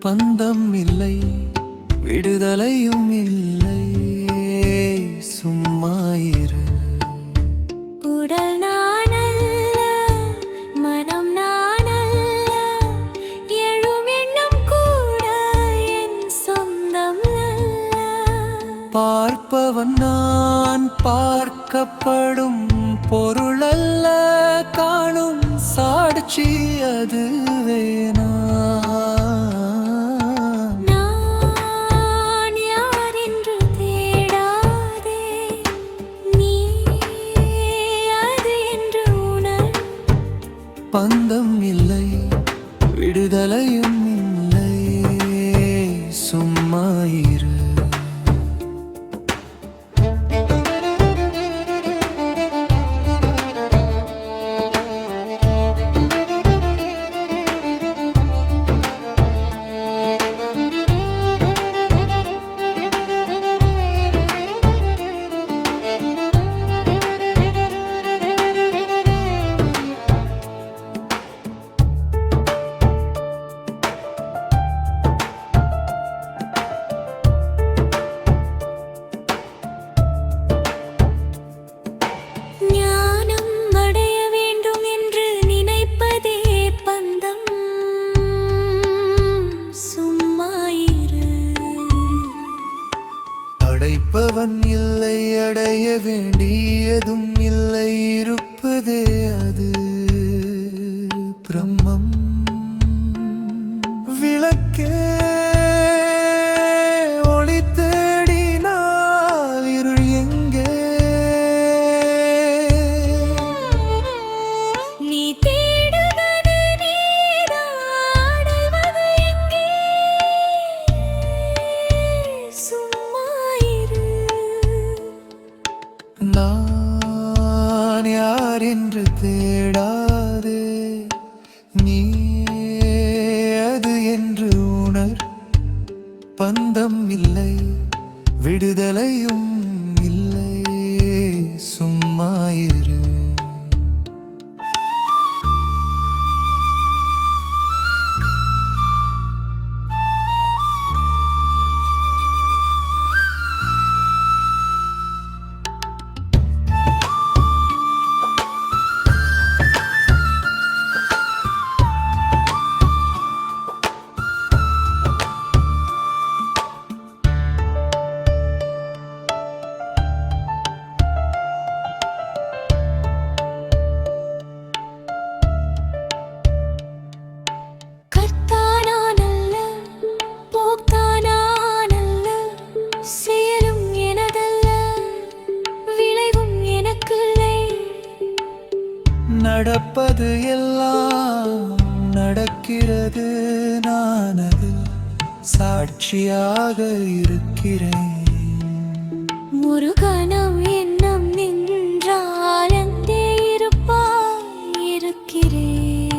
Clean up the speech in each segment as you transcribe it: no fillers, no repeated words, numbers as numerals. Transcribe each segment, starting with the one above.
பந்தம் இல்லை, விடுதலையும் இல்லை, சும்மா இரு. உடல் நானல்ல, மனம் நானல்ல, எழும் எண்ணம் கூட என் சொந்தம் அல்ல. பார்ப்பவன் நான், பார்க்கப்படும் பொருளல்ல, காணும் சாட்சி அதுவே நான். நான் யார் என்று தேடாதே, நீ அது என்று உணர். பந்தம் இல்லை, விடுதலையும் இல்லை, சும்மா இரு. ஞானம் அடைய வேண்டும் என்று நினைப்பதே பந்தம், சும்மா இரு. அடைப்பவன் இல்லை, அடைய வேண்டியதும் இல்லை, இருப்பதே அது பிரம்மம். விளக்கே ஒளி தேடினால் இருள் எங்கே? நீ தேடுவது நீதான், அடைவது எங்கே? சும்மா இரு. நான் யார் என்று தேடாதே, நீ அது என்று உணர். பந்தம் இல்லை, விடுதலையும் இல்லை, சும்மா இரு. கர்த்தானானல்ல, போக்தானானல்ல, செயலும் எனதல்ல, விளைவும் எனக்கில்லை. நடப்பது எல்லாம் நடக்கிறது, நான் அது சாட்சியாக இருக்கிறேன். ஒரு கணம் எண்ணம் நின்றால் அங்கே இருப்பாய், இருக்கிறேன்.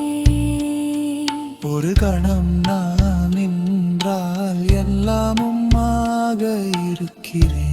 ஒரு கணம் நான் நின்றால் எல்லாமும் ஆக இருக்கிறேன்.